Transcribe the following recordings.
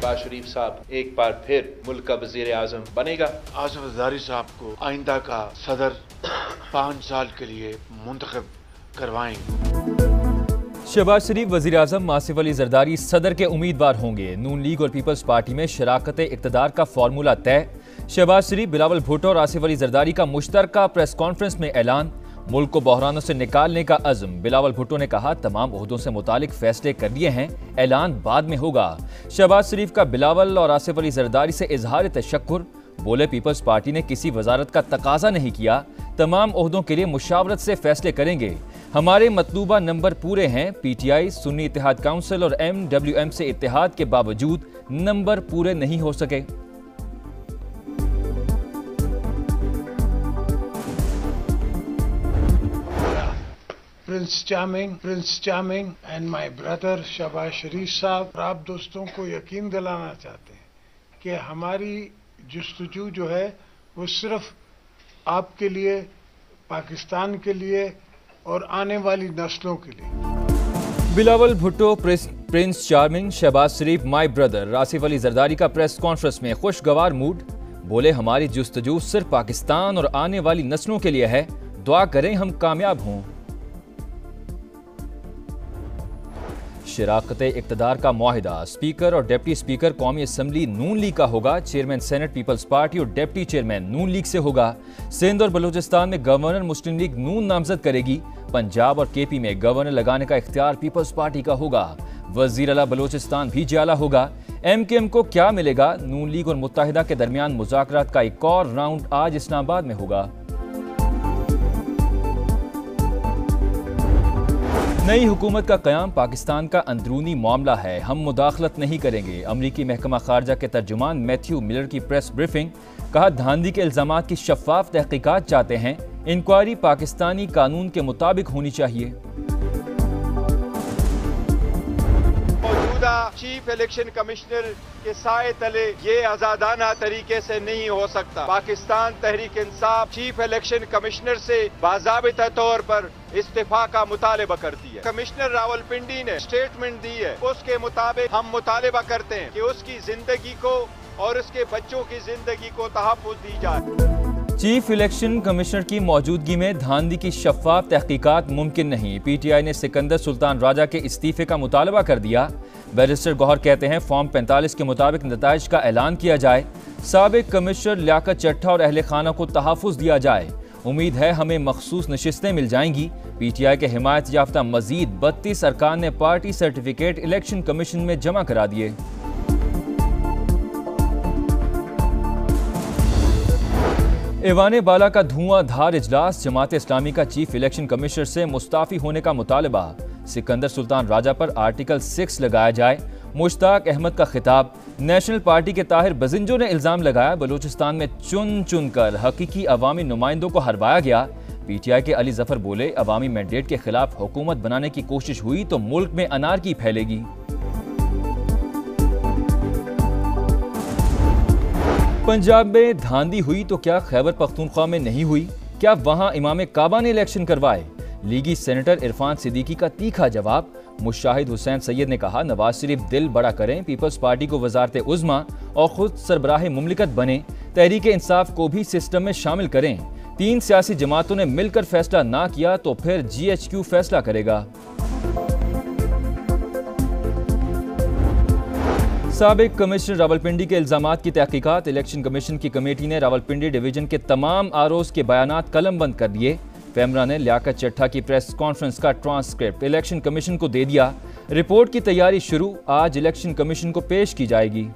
शहबाज शरीफ साहब एक बार फिर मुल्क का वजीर आजम बनेगा। आसिफ जरदारी साहब को आइंदा का सदर 5 साल के लिए मुंतखब करवाएंगे। शहबाज शरीफ वजीर आजम, आसिफ अली जरदारी सदर के उम्मीदवार होंगे। नून लीग और पीपल्स पार्टी में शराकत इक़्तिदार का फार्मूला तय। शहबाज शरीफ, बिलावल भुट्टो और आसिफ अली जरदारी का मुश्तरका प्रेस कॉन्फ्रेंस में ऐलान। मुल्क को बहरानों से निकालने का अज़्म। बिलावल भुट्टो ने कहा, तमाम ओहदों से मुतालिक फैसले कर लिए हैं, ऐलान बाद में होगा। शहबाज शरीफ का बिलावल और आसिफ अली जरदारी से इजहार तशक्कुर। बोले, पीपल्स पार्टी ने किसी वजारत का तकाजा नहीं किया, तमाम ओहदों के लिए मुशावरत से फैसले करेंगे। हमारे मतलूबा नंबर पूरे हैं। पीटीआई, सुन्नी इत्तेहाद काउंसिल और MWM से इत्तेहाद के बावजूद नंबर पूरे नहीं हो सके। Prince charming and my brother Shehbaz Sharif साहब, आप दोस्तों को यकीन दिलाना चाहते हैं कि हमारी जुस्तजू जो है वो सिर्फ आपके लिए, पाकिस्तान के लिए और आने वाली नस्लों के लिए। Bilawal Bhutto, prince charming, Shahbaz Sharif, my brother, Asif Ali Zardari का प्रेस कॉन्फ्रेंस में खुशगवार मूड। बोले, हमारी जुस्तजू सिर्फ पाकिस्तान और आने वाली नस्लों के लिए है, दुआ करें हम कामयाब हों। शराकत इक़्तिदार का मुआहिदा। स्पीकर और डिप्टी स्पीकर कौमी असम्बली नून लीग का होगा। चेयरमैन सेनेट पीपल्स पार्टी और डिप्टी चेयरमैन नून लीग से होगा। सिंध और बलूचिस्तान में गवर्नर मुस्लिम लीग नून नामजद करेगी। पंजाब और KP में गवर्नर लगाने का इख्तियार पीपल्स पार्टी का होगा। वजीर आला बलूचिस्तान भी जाला होगा। MKM को क्या मिलेगा? नून लीग और मुत्तहिदा के दरमियान मुज़ाकरात का एक और राउंड आज इस्लामाबाद में होगा। नई हुकूमत का क़याम पाकिस्तान का अंदरूनी मामला है, हम मुदाखलत नहीं करेंगे। अमरीकी महकमा खारजा के तर्जुमान मैथ्यू मिलर की प्रेस ब्रीफिंग। कहा, धांधली के इल्ज़ामात की शफ़ाफ तहकीकात चाहते हैं। इंक्वायरी पाकिस्तानी कानून के मुताबिक होनी चाहिए। चीफ इलेक्शन कमिश्नर के साए तले ये आजादाना तरीके से नहीं हो सकता। Pakistan Tehreek Insaf chief election commissioner से बाज़ाबिता तौर पर इस्तीफा का मुतालबा करती है। कमिश्नर रावलपिंडी ने स्टेटमेंट दी है, उसके मुताबिक हम मुतालबा करते हैं कि उसकी जिंदगी को और उसके बच्चों की जिंदगी को तहफ़्फ़ुज़ दी जाए। चीफ इलेक्शन कमिश्नर की मौजूदगी में धांधली की शफ़ाफ तहकीकात मुमकिन नहीं। PTI ने सिकंदर सुल्तान राजा के इस्तीफे का मुतालबा कर दिया। बैरिस्टर गौहर कहते हैं, फॉर्म 45 के मुताबिक नताइज का ऐलान किया जाए। साबिक कमिश्नर लियाकत चट्ठा और अहले खाना को तहफ़्फ़ुज़ दिया जाए। उम्मीद है हमें मखसूस नशिस्तें मिल जाएंगी। PTI के हिमायत याफ्ता मजीद 32 अरकान ने पार्टी सर्टिफिकेट इलेक्शन कमीशन में जमा करा दिए। ऐवान बाला का धुआंधार इजलास। जमात इस्लामी का चीफ इलेक्शन कमिश्नर से मुस्ताफ़ी होने का मुतालबा। सिकंदर सुल्तान राजा पर आर्टिकल 6 लगाया जाए। मुश्ताक अहमद का खिताब। नेशनल पार्टी के ताहिर बजिंजो ने इल्ज़ाम लगाया, बलूचिस्तान में चुन चुन कर हकीकी अवामी नुमाइंदों को हरवाया गया। PTI के अली जफर बोले, अवामी मैंडेट के खिलाफ हुकूमत बनाने की कोशिश हुई तो मुल्क में अनारकी फैलेगी। पंजाब में धांधली हुई तो क्या खैबर पख्तूनख्वा में नहीं हुई? क्या वहां इमाम काबा ने इलेक्शन करवाए? लीगी सेनेटर इरफान सिद्दीकी का तीखा जवाब। मुशाहिद हुसैन सैयद ने कहा, नवाज शरीफ दिल बड़ा करें, पीपल्स पार्टी को वजारत उज़्मा और खुद सरबराह मुमलिकत बने, तहरीक इंसाफ को भी सिस्टम में शामिल करें। 3 सियासी जमातों ने मिलकर फैसला ना किया तो फिर GHQ फैसला करेगा। साबिक कमिश्नर रावलपिंडी के इल्जामात की तहकीकात। इलेक्शन कमीशन की कमेटी ने रावलपिंडी डिवीजन के तमाम आरोज के बयानात कलमबंद कर दिए। फेमरा ने लियाकत चट्ठा की प्रेस कॉन्फ्रेंस का ट्रांसक्रिप्ट इलेक्शन कमीशन को दे दिया। रिपोर्ट की तैयारी शुरू, आज इलेक्शन कमीशन को पेश की जाएगी।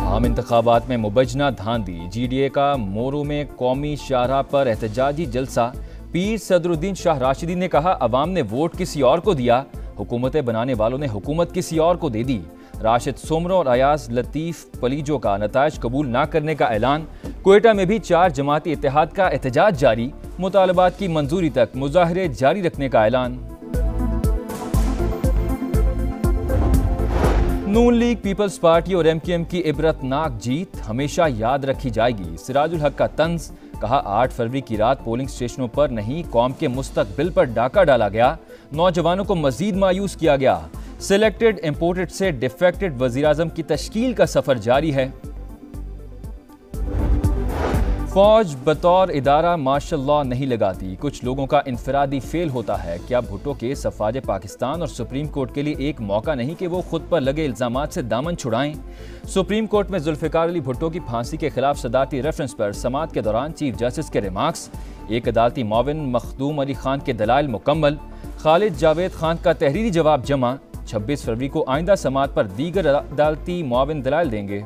आम इंतखाबात में मुबजना धांधली। GDA का मोरू में कौमी शाहराह पर एहतजाजी जलसा। पीर सदरुद्दीन शाह राशिदी ने कहा, अवाम ने वोट किसी और को दिया, हुकूमतें बनाने वालों ने हुकूमत किसी और को दे दी। राशिद सुमरो और अयाज लतीफ़ पलीजो का नताइज कबूल ना करने का ऐलान। क्वेटा में भी 4 जमाती इत्तेहाद का एहतजाज जारी। मुतालबात की मंजूरी तक मुजाहरे जारी रखने का ऐलान। नून लीग, पीपल्स पार्टी और MKM की इबरतनाक जीत हमेशा याद रखी जाएगी। सिराजुल हक का तंज। कहा, 8 फरवरी की रात पोलिंग स्टेशनों पर नहीं, कौम के मुस्तकबिल पर डाका डाला गया। नौजवानों को मजीद मायूस किया गया। सिलेक्टेड इंपोर्टेड से डिफेक्टेड वजीर-आज़म की तश्कील का सफर जारी है। फौज बतौर इदारा मार्शल लॉ नहीं लगाती, कुछ लोगों का इनफरादी फेल होता है। क्या भुट्टो के सफाज पाकिस्तान और सुप्रीम कोर्ट के लिए एक मौका नहीं कि वो खुद पर लगे इल्जामात से दामन छुड़ाएं? सुप्रीम कोर्ट में जुल्फ़िकार अली भुट्टो की फांसी के खिलाफ सदारती रेफरेंस पर समाअत के दौरान चीफ जस्टिस के रिमार्क्स। एक अदालती मुआविन मखदूम अली खान के दलाइल मुकम्मल। खालिद जावेद खान का तहरीरी जवाब जमा। 26 फरवरी को आइंदा समाअत पर दीगर अदालती मुआविन दलाइल देंगे।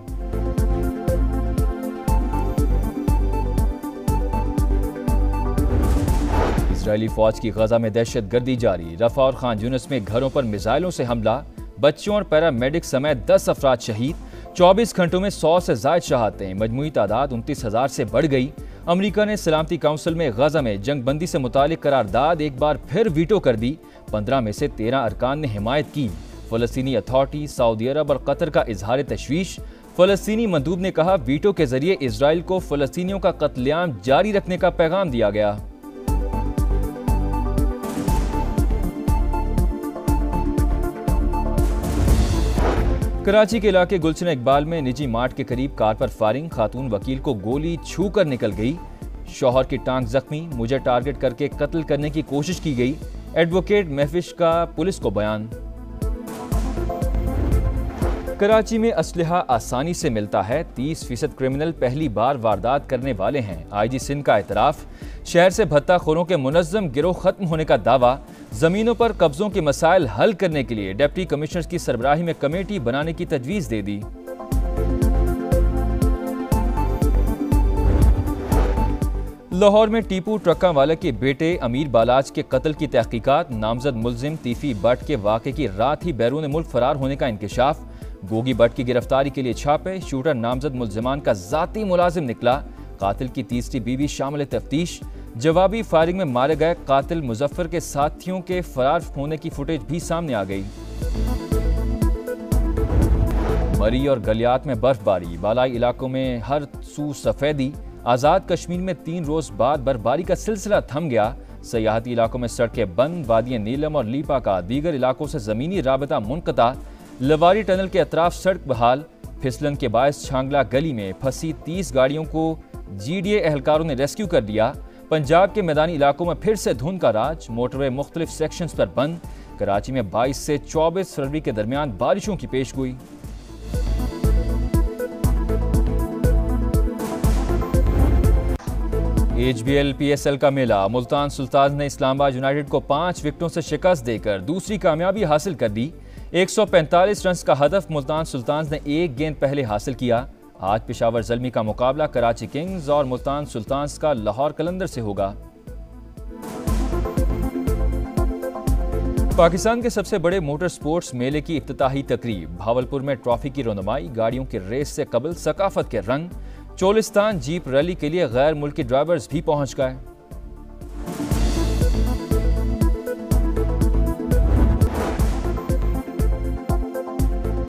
इजरायली फौज की गजा में दहशत गर्दी जारी। रफा और खान यूनिस में घरों पर मिसाइलों से हमला। बच्चों और पैरामेडिक समेत 10 अफराद शहीद। 24 घंटों में 100 से ज्यादा शहादतें। मजमूई तादाद 29,000 से बढ़ गई। अमेरिका ने सलामती काउंसिल में गजा में जंगबंदी से मुतालिक करारदाद एक बार फिर वीटो कर दी। 15 में से 13 अरकान ने हिमायत की। फ़लस्तीनी अथॉरिटी, सऊदी अरब और कतर का इजहार तशवीश। फ़लस्तीनी मंदूब ने कहा वीटो के जरिए इजराइल को फ़लस्तीनियों का कत्लेआम जारी रखने का पैगाम दिया गया। कराची के इलाके गुलशन इकबाल में निजी मार्ट के करीब कार पर फायरिंग। खातून वकील को गोली छू कर निकल गई। शौहर की टांग जख्मी। मुझे टारगेट करके कत्ल करने की कोशिश की गई। एडवोकेट महफिश का पुलिस को बयान। कराची में असलहा आसानी से मिलता है। 30% क्रिमिनल पहली बार वारदात करने वाले हैं। आईजी सिंध का एतराफ। शहर से भत्ताखोरों के मुनज़्ज़म गिरोह खत्म होने का दावा। जमीनों पर कब्जों के मसाइल हल करने के लिए डिप्टी कमिश्नर की सरबराही में कमेटी बनाने की तजवीज़ दे दी। लाहौर में टीपू ट्रक्का वाले के बेटे अमीर बालाज के कत्ल की तहकीकात। नामजद मुलजिम तीफी बट के वाक़े की रात ही बैरून मुल्क फरार होने का इंकशाफ। गोगी बट की गिरफ्तारी के लिए छापे। शूटर नामजद मुलजिमान का जाती मुलाजिम निकला। कातिल की तीसरी बीवी शामिल तफ्तीश। जवाबी फायरिंग में मारे गए कातिल मुजफ्फर के साथियों के फरार होने की फुटेज भी सामने आ गई। मरी और गलियात में बर्फबारी। बालाई इलाकों में हर सू सफेदी। आज़ाद कश्मीर में 3 रोज बाद बर्फबारी का सिलसिला थम गया। सयाहती इलाकों में सड़कें बंद। वादियां नीलम और लीपा का दीगर इलाकों से जमीनी राबता मुनक़ता। लवारी टनल के अतराफ सड़क बहाल। फिसलन के बायस छांगला गली में फंसी 30 गाड़ियों को GDA एहलकारों ने रेस्क्यू कर लिया। पंजाब के मैदानी इलाकों में फिर से धुंध का राज। मोटरवे मुख्तलिफ सेक्शंस पर बंद। कराची में 22 से 24 फरवरी के दरमियान बारिशों की पेशगोई। HBL PSL का मेला। मुल्तान सुल्तान ने इस्लामाबाद यूनाइटेड को 5 विकेटों से शिकस्त देकर दूसरी कामयाबी हासिल कर दी। 145 रन का हदफ मुल्तान सुल्तान ने 1 गेंद पहले हासिल किया। आज पेशावर ज़ल्मी का मुकाबला कराची किंग्स और मुल्तान सुल्तान्स का लाहौर कलंदर से होगा। पाकिस्तान के सबसे बड़े मोटर स्पोर्ट्स मेले की इफ्तिताही तकरीब। भावलपुर में ट्रॉफी की रोनुमाई। गाड़ियों की रेस से कबल सकाफत के रंग। चोलिस्तान जीप रैली के लिए गैर मुल्की ड्राइवर्स भी पहुंच गए।